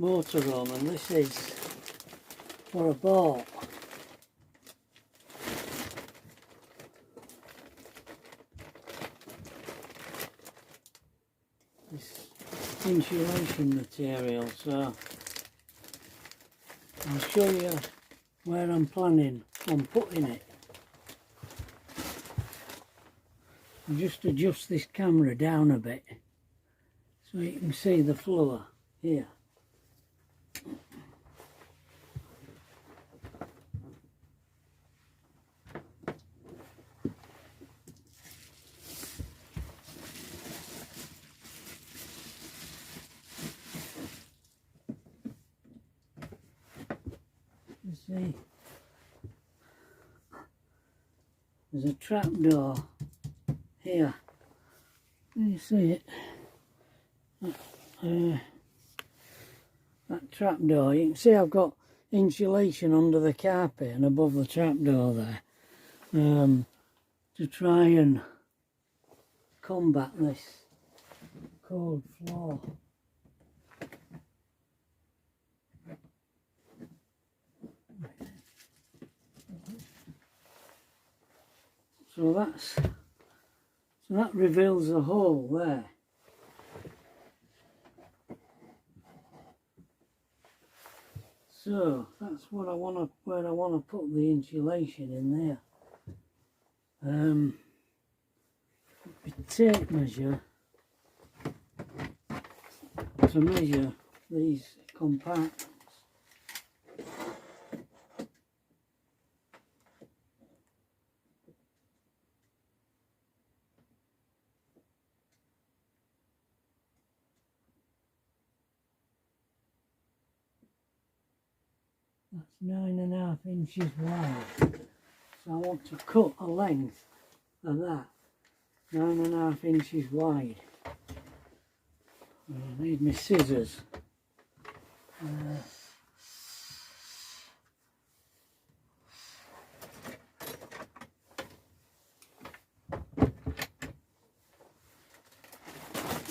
motorhome, and this is what I bought. This insulation material, so I'll show you where I'm planning on putting it. I'll just adjust this camera down a bit so you can see the floor here. You see, there's a trapdoor here. Can you see it? That trapdoor. You can see I've got insulation under the carpet and above the trapdoor there, to try and combat this cold floor. So that reveals the hole there. So that's what I want to, where I want to put the insulation in there. A tape measure to measure these compartments. That's 9.5 inches wide. So I want to cut a length of that, 9.5 inches wide. I need my scissors.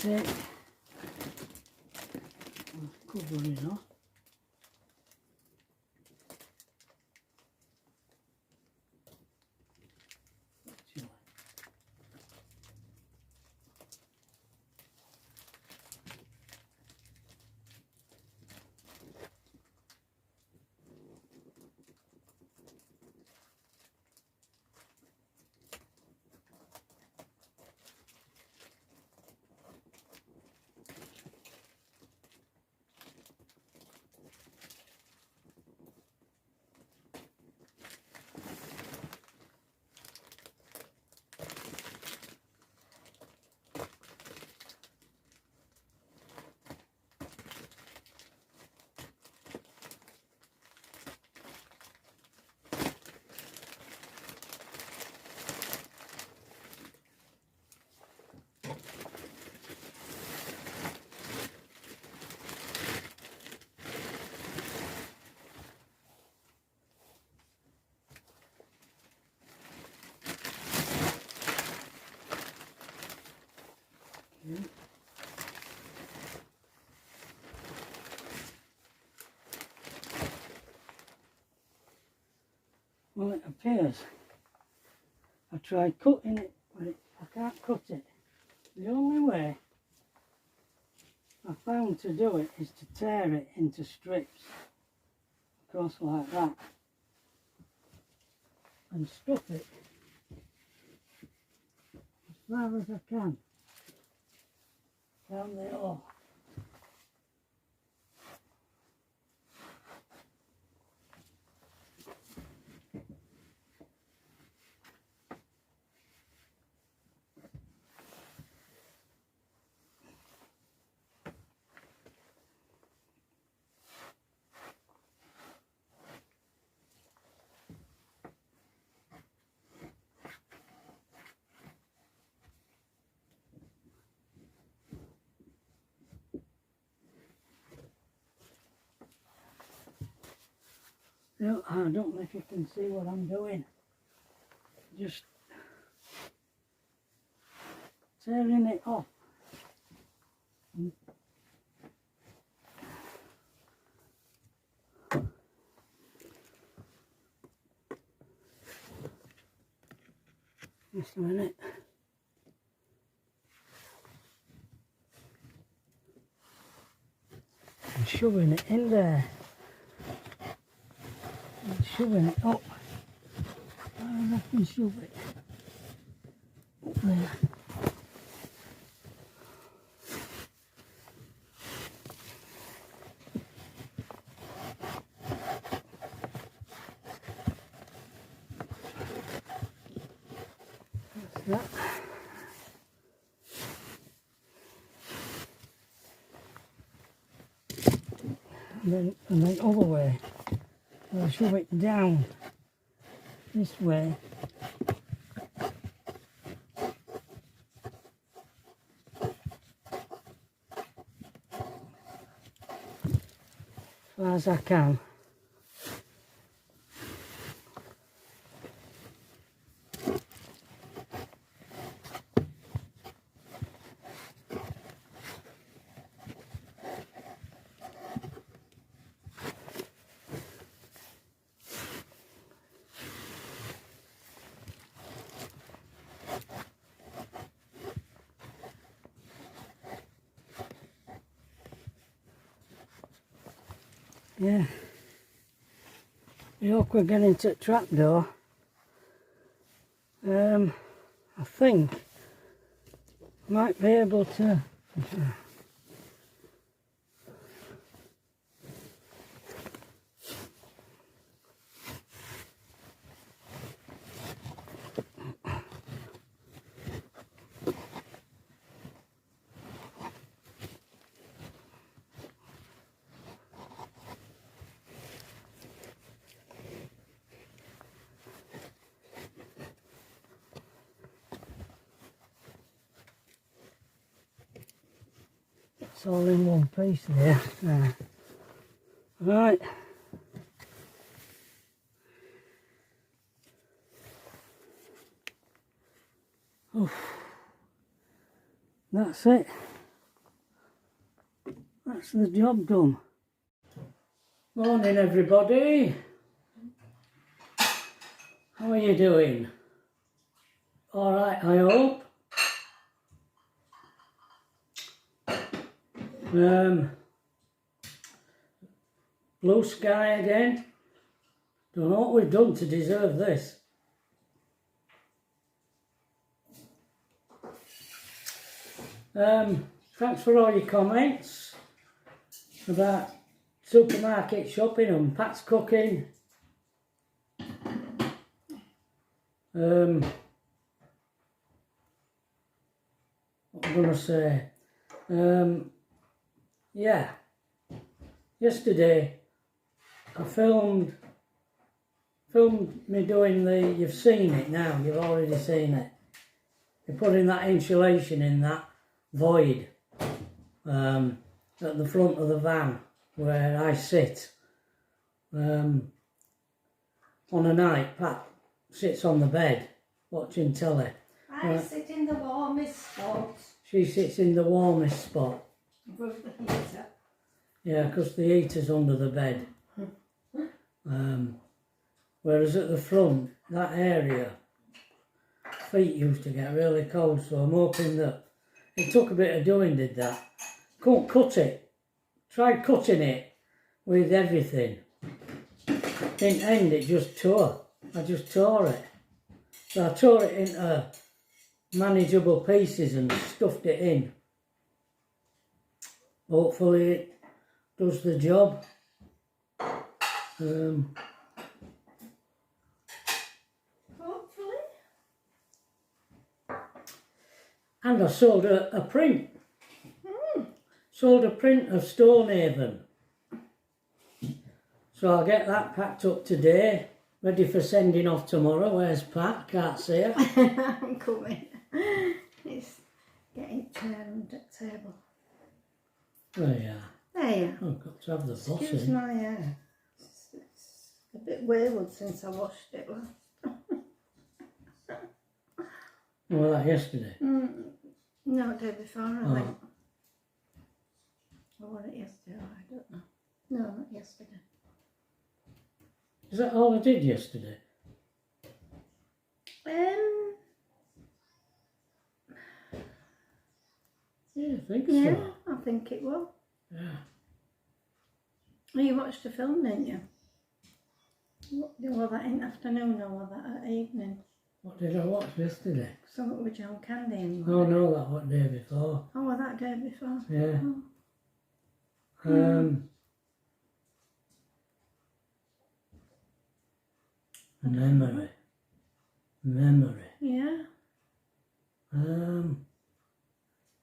Take covering off. Well, it appears I tried cutting it, but I can't cut it. The only way I found to do it is to tear it into strips across like that and stuff it as far as I can down the hole. No, I don't know if you can see what I'm doing. Just tearing it off. Just a minute. I'm shoving it in there. I'm shoving it up. I can shove it up there. That's that. And then other way. I'll shove it down this way. As far as I can. Yeah. Look, we're getting to the trapdoor. I think I might be able to. It's all in one piece there. Right. Oof. That's it. That's the job done. Morning everybody. How are you doing? Alright, I hope. Blue sky again. Don't know what we've done to deserve this. Thanks for all your comments about supermarket shopping and Pat's cooking. What I'm gonna say. Yeah. Yesterday I filmed me doing the, you've seen it now, you've already seen it. You're putting that insulation in that void at the front of the van where I sit. On a night, Pat sits on the bed watching telly. I sit in the warmest spot. She sits in the warmest spot. Above the heater. Yeah, because the heater's under the bed. Whereas at the front, that area, feet used to get really cold, so I'm hoping that it took a bit of doing, did that. Couldn't cut it. Tried cutting it with everything. In the end, it just tore. I just tore it. So I tore it into manageable pieces and stuffed it in. Hopefully it does the job. Hopefully. And I sold a print. Sold a print of Stonehaven. So I'll get that packed up today, ready for sending off tomorrow. Where's Pat? Can't see her. I'm coming. It's getting turned at table. There you are. There you are. I've got to have the boss Excuse in. my hair. It's a bit wayward since I washed it last. Well, that yesterday. No, day before I Oh. went. Or was it yesterday? I don't know. No, not yesterday. Is that all I did yesterday? Yeah, I think Yeah, so. I think it will. Yeah. Well, you watched the film, didn't you? Was that in the afternoon or was that at evening? What did I watch yesterday? Something with John Candy and Oh no, that was the day before. Oh, was that day before? Yeah. Oh. Memory. Yeah.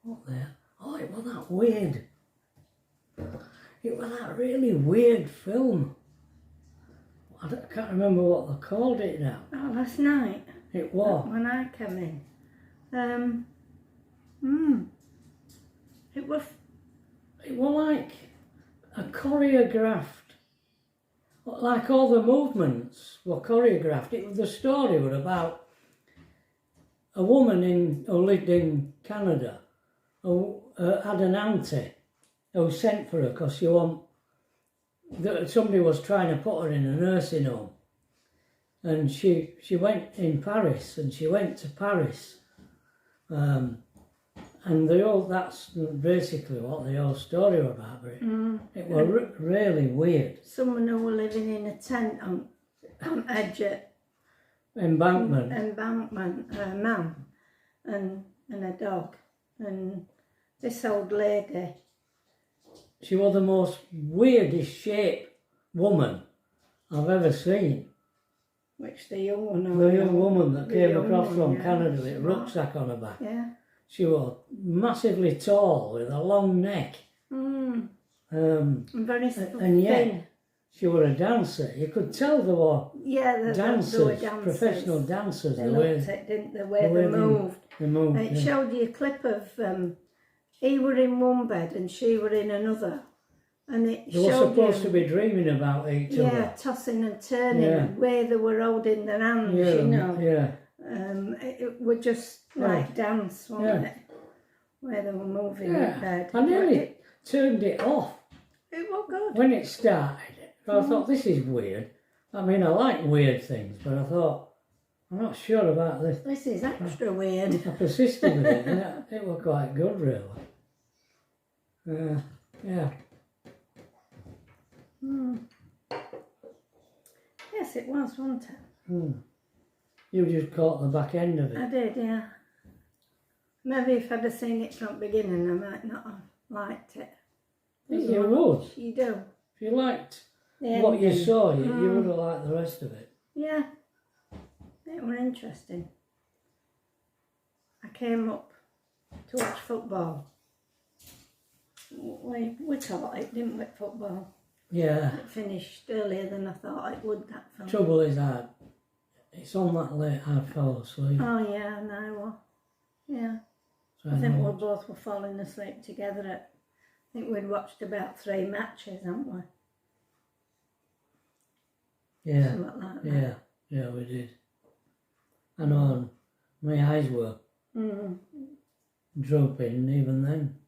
What there? Oh, it was that weird. It was that really weird film. I can't remember what they called it now. Oh, last night. It was. When I came in. It was like a choreographed, like all the movements were choreographed. The story was about a woman who lived in Canada who had an auntie who sent for her because somebody was trying to put her in a nursing home. And she went in Paris, and she went to Paris. And that's basically what the whole story was about. But it was really weird. someone who were living in a tent on edge at Embankment. a man and a dog. And this old lady. She was the most weirdest shaped woman I've ever seen. Which the young one? The young woman that came across from yeah. Canada with a rucksack on her back. Yeah. She was massively tall with a long neck. And very and yet thin. she was a dancer. You could tell there were dancers, they were professional dancers. They looked at, didn't they, the way they moved. They moved. And it showed you a clip of he were in one bed and she were in another. And it they were showed supposed to be dreaming about each other. Yeah, tossing and turning, where they were holding their hands, you know. Yeah. It would just like dance, wasn't it? Where they were moving in bed. I nearly turned it off. It was good. When it started, I thought, this is weird. I mean, I like weird things, but I thought, I'm not sure about this. This is extra weird. I persisted with it, and it was quite good, really. Yeah. Yes, it was, wasn't it? You just caught the back end of it. I did, yeah. Maybe if I'd have seen it from the beginning, I might not have liked it. You would. You do. If you liked what you saw, you would have liked the rest of it. Yeah. It was interesting. I came up to watch football. We thought it, didn't we, football? Yeah. It finished earlier than I thought it would, that film. Trouble is, it's on that late I fell asleep. Oh, yeah, no. Yeah. So I think we both were falling asleep together. I think we'd watched about 3 matches, haven't we? Yeah. Something like that. Yeah, we did. I know, my eyes were drooping even then.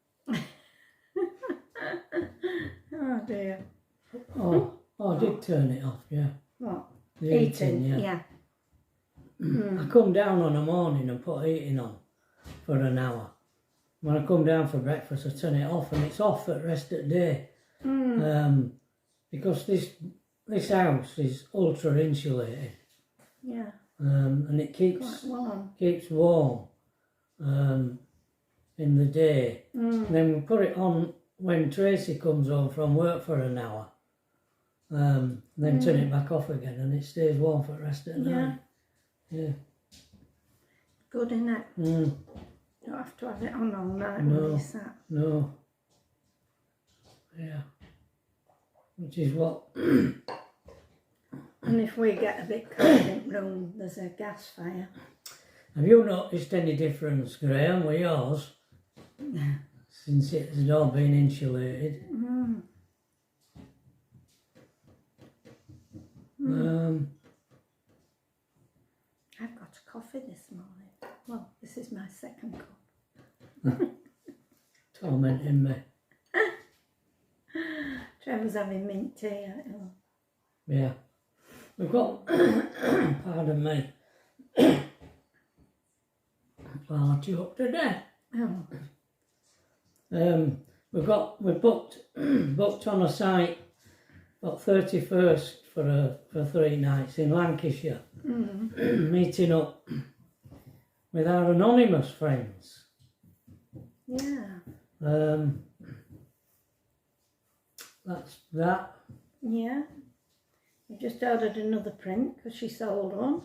Oh, dear. Oh, I did turn it off, yeah. What? The eating, yeah. I come down on a morning and put heating on for an hour. When I come down for breakfast, I turn it off, and it's off for the rest of the day. Because this house is ultra insulated. Yeah. And it keeps warm in the day. Then we put it on when Tracy comes home from work for an hour. Then turn it back off again, and it stays warm for the rest of the night. Yeah. Good, innit? Don't have to have it on all night when you sat. No. Yeah. Which is what... And if we get a bit cold in the room, there's a gas fire. Have you noticed any difference, Graham, with yours? Since it has all been insulated? I've got a coffee this morning. Well, this is my second cup. Tormenting me. Trevor's having mint tea at home. Yeah. We've got, pardon me, party up to death. Oh. We booked on a site about 31st for 3 nights in Lancashire, meeting up with our anonymous friends. Yeah. That's that. Yeah. We just ordered another print because she sold one.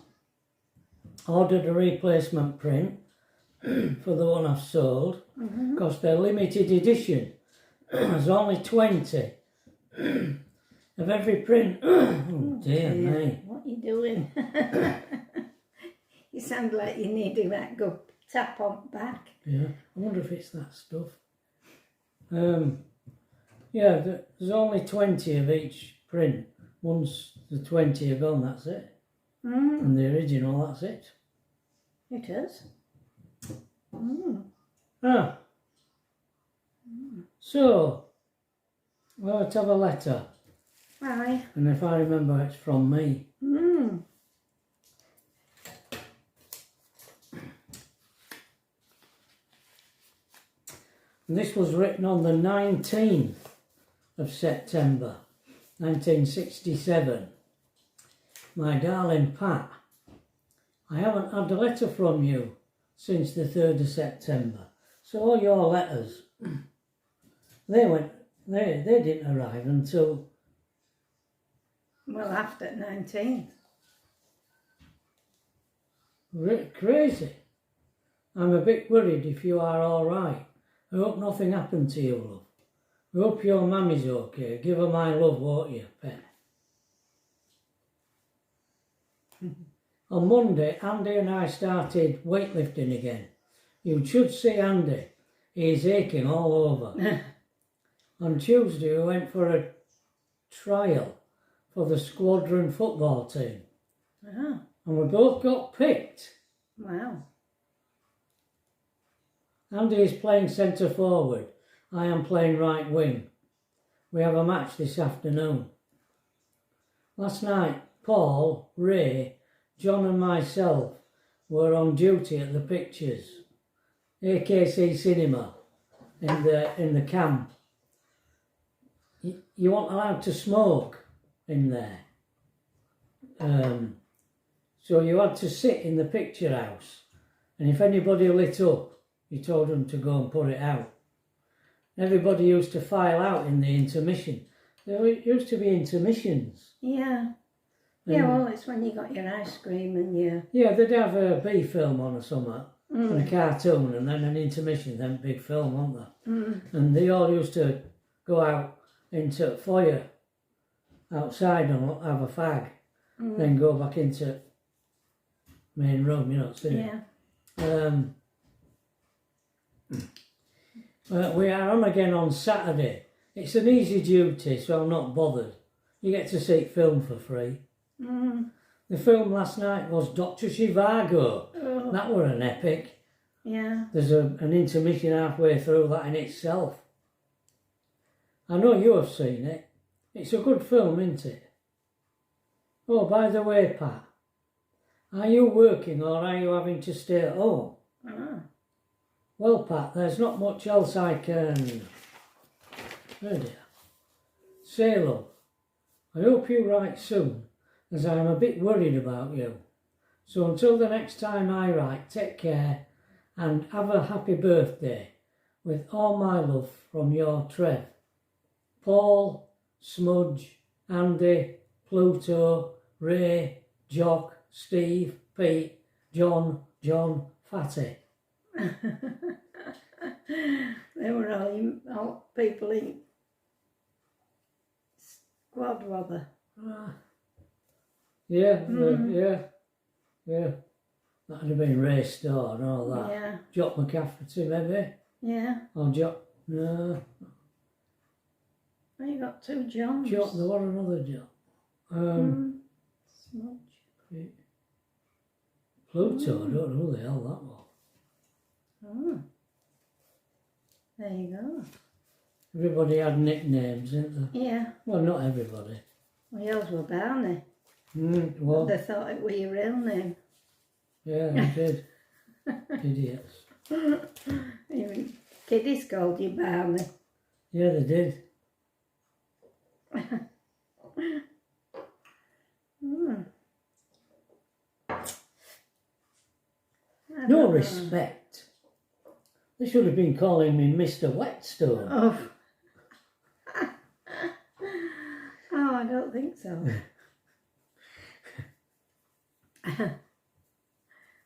Ordered a replacement print for the one I've sold, because they're limited edition. There's only 20 of every print. Oh dear me. What are you doing? You sound like you need that good tap on back. Yeah, I wonder if it's that stuff. Yeah, there's only 20 of each print. Once the 20 are gone, that's it. And the original, that's it. It is. Ah. So, let's have a letter. Aye. And if I remember, it's from me. And this was written on the 19th of September, 1967. My darling Pat, I haven't had a letter from you since the 3rd of September. So all your letters, they didn't arrive until... Well, after 19th. Crazy. I'm a bit worried if you are all right. I hope nothing happened to you, love. I hope your mammy's okay. Give her my love, won't you, pet? On Monday, Andy and I started weightlifting again. You should see Andy. He's aching all over. On Tuesday, we went for a trial for the squadron football team. And we both got picked. Wow. Andy is playing centre forward. I am playing right wing. We have a match this afternoon. Last night, Paul, Ray, John and myself were on duty at the pictures. AKC Cinema in the camp. You weren't allowed to smoke in there. So you had to sit in the picture house, and if anybody lit up, you told them to go and put it out. Everybody used to file out in the intermission. There used to be intermissions. Yeah. Yeah, well, it's when you got your ice cream and your... Yeah, they'd have a B film on or something, and a cartoon, and then an intermission, then big film, weren't they? And they all used to go out into the foyer outside and have a fag, then go back into main room, you know, see. Yeah. We are on again on Saturday. It's an easy duty, so I'm not bothered. You get to see film for free. The film last night was Dr. Zhivago. Oh. That were an epic. Yeah. There's an intermission halfway through that in itself. I know you have seen it. It's a good film, isn't it? Oh, by the way, Pat, are you working or are you having to stay at home? Well, Pat, there's not much else I can... Oh dear. Say, love, I hope you write soon, as I am a bit worried about you. So until the next time I write, take care and have a happy birthday. With all my love from your Trev. Paul, Smudge, Andy, Pluto, Ray, Jock, Steve, Pete, John, Fatty. They were all people in squad, were they? Yeah. That'd have been Ray Starr and all that. Yeah. Jock McCafferty, maybe? Yeah. Or Jock... No. Well, you got 2 Johns. Jock, there was another Jock. Smudge. Pluto, I don't know who the hell that was. Oh. There you go. Everybody had nicknames, didn't they? Yeah. Well, not everybody. Well, yours were Barney. Well, They thought it were your real name. yeah, they did. Idiots. kiddies called you Barney. Yeah, they did. No respect. They should have been calling me Mr. Whetstone. Oh. Oh, I don't think so.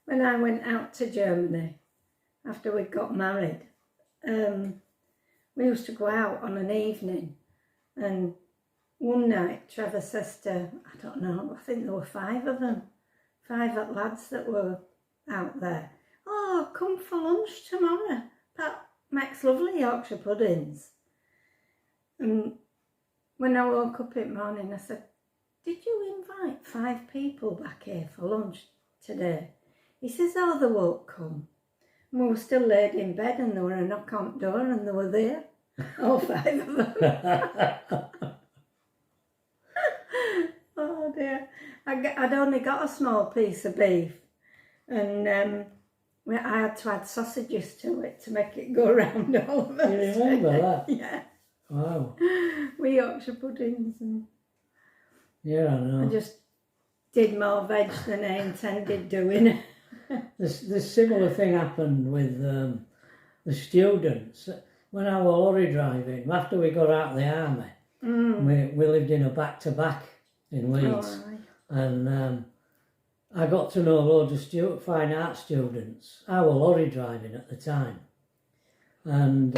When I went out to Germany after we got married, we used to go out on an evening, and one night Trevor says to, I don't know, I think there were 5 of them, 5 lads that were out there. Oh, come for lunch tomorrow. Pat makes lovely Yorkshire puddings. And when I woke up in the morning, I said, did you invite 5 people back here for lunch today? He says, oh, they won't come. And we were still laid in bed, and there were a knock on the door, and they were there, all 5 of them. Oh dear. I'd only got a small piece of beef, and I had to add sausages to it to make it go round all of us. You remember that? Yeah. Wow. We Yorkshire puddings, and Yeah, I know. I just did more veg than I intended doing. This similar thing happened with the students. When I was lorry driving, after we got out of the army, we lived in a back-to-back in Leeds. Oh, And I got to know loads of fine art students. I was lorry driving at the time. And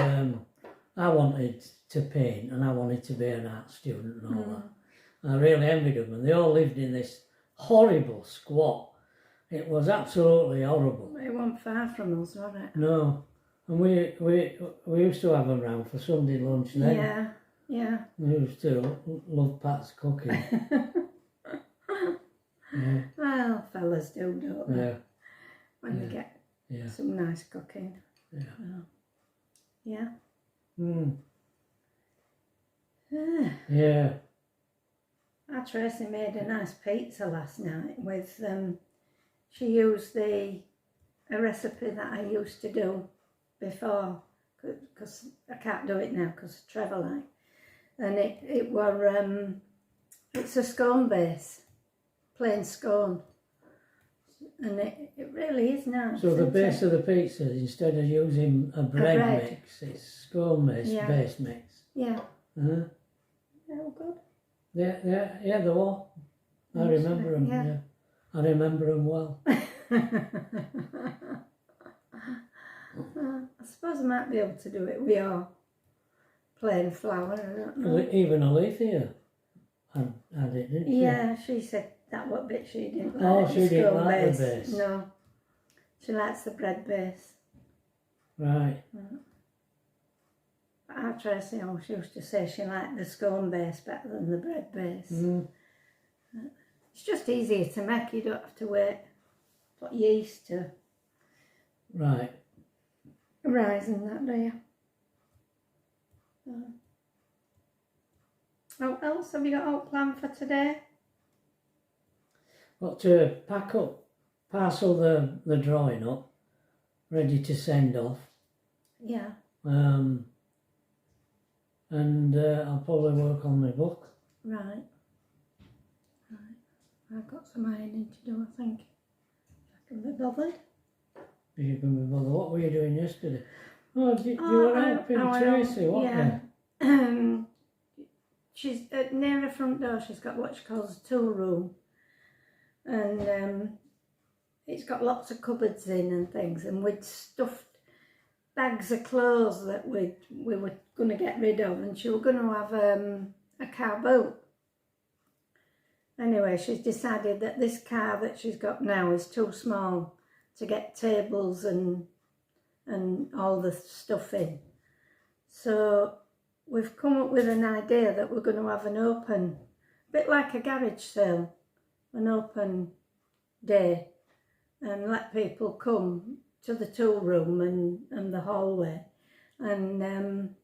I wanted to paint, and I wanted to be an art student and all that. I really envied them, and they all lived in this horrible squat. It was absolutely horrible. It wasn't far from us, was it? No, and we used to have them round for Sunday lunch then. Yeah, yeah. We used to love Pat's cooking. Yeah. Well, fellas do, don't they? Yeah. When they get Yeah. some nice cooking. Yeah. Yeah. Mm. Ah. Yeah. Our Tracy made a nice pizza last night with, she used a recipe that I used to do before, because I can't do it now because Trevor like. And it's a scone base, plain scone. And it really is nice. So the base of the pizza, instead of using a bread mix, it's scone base mix. Yeah. Uh-huh. Yeah, all good. Yeah, they were. I remember them. Yeah. I remember them well. I suppose I might be able to do it with your plain flour. I don't know. Even Alethea had it, didn't she? Yeah, she said that what bit she didn't like. Oh, she didn't scone like the base. No, she likes the bread base. Right. But our Tracy, she used to say she liked the scone base better than the bread base. Mm. It's just easier to make. You don't have to wait for yeast to Right. rise and that, do you? What else have you got all planned for today? Got to pack up, parcel the drawing up, ready to send off. Yeah. And I'll probably work on my book. Right. I've got some ironing to do, I think. If I can be bothered. If you can be bothered. What were you doing yesterday? Oh, you were helping Tracy, weren't you? She's near her front door. She's got what she calls a tool room, and it's got lots of cupboards in and things. And we'd stuffed bags of clothes that we were going to get rid of, and she was going to have a car boot. Anyway, she's decided that this car that she's got now is too small to get tables and all the stuff in. So we've come up with an idea that we're going to have an open, a bit like a garage sale, an open day, and let people come to the tool room and the hallway, and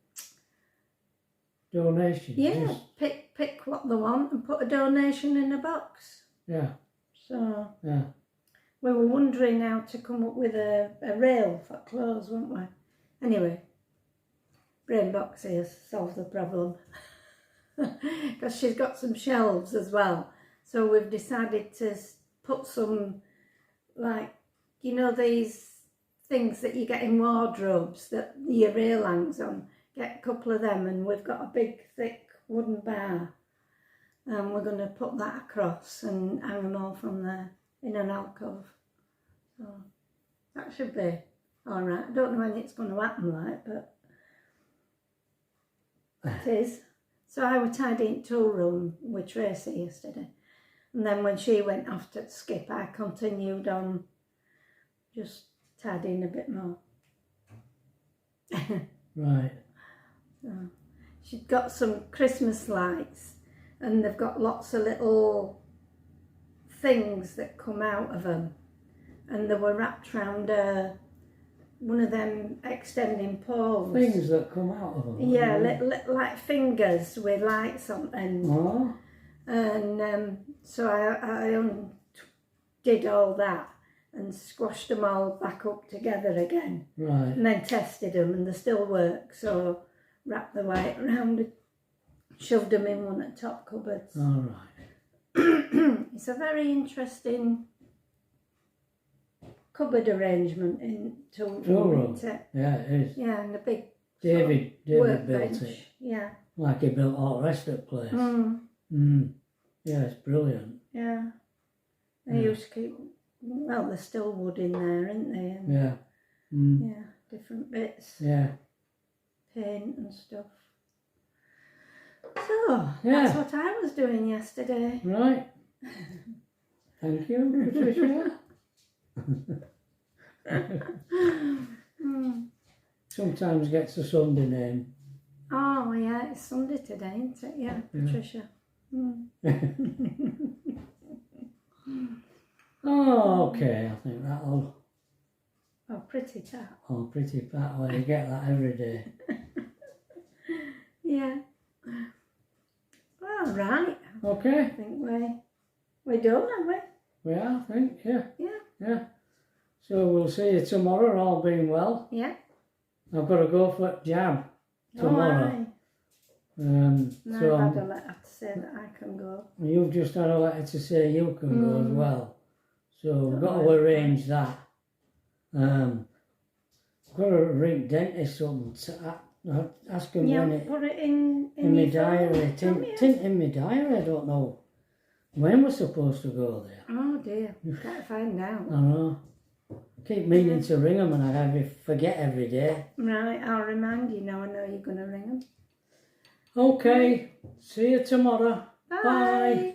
Donation. yeah, Just, pick what they want and put a donation in a box. yeah. So Yeah. we were wondering how to come up with a rail for clothes, weren't we? Anyway, brain box here solve the problem. Because she's got some shelves as well. So we've decided to put some, like, you know, these things that you get in wardrobes that your rail hangs on. Get a couple of them, and we've got a big thick wooden bar, and we're going to put that across and hang them all from there in an alcove. So that should be all right. I don't know when it's going to happen, like, but it is. So I was tidying tool room with Tracy yesterday, and then when she went off to skip, I continued on just tidying a bit more. Right. So she's got some Christmas lights, and they've got lots of little things that come out of them, and they were wrapped around one of them extending poles. Things that come out of them. Yeah, like fingers with lights on them. Oh. And so I undid all that and squashed them all back up together again. Right. And then tested them, and they still work. So wrapped the white around it, shoved them in one of the top cupboards. All right. It's a very interesting cupboard arrangement in tool room, isn't it? Yeah, it is. Yeah, and a big David built workbench. it. Yeah. Like he built all the rest of the place. Yeah, it's brilliant. Yeah. They used to keep, well, there's still wood in there, isn't there? And Yeah. yeah, different bits. Yeah. Paint and stuff. So, Yeah. that's what I was doing yesterday. Right. Thank you, Patricia. Sometimes gets a Sunday name. Oh, yeah, it's Sunday today, isn't it? Yeah, Patricia. Oh, okay. I think that'll. Oh, pretty tap. Oh, pretty pat. Well, you get that every day. Yeah. Well, right. Okay. I think we're done, aren't we? We are, I think. Yeah. Yeah. Yeah. So we'll see you tomorrow, all being well. Yeah. I've got to go for a jab tomorrow. No, So I've had a letter to say that I can go. you've just had a letter to say you can go as well. So we've got to arrange that. Got to ring dentist something. Ask him when it. Put it in my your diary. phone, Tint in my diary. I don't know when we're supposed to go there. Oh dear, can't find out. I know. I keep meaning to ring them, and I forget every day. Right, I'll remind you now. I know you're going to ring them. Okay. See you tomorrow. Bye. Bye.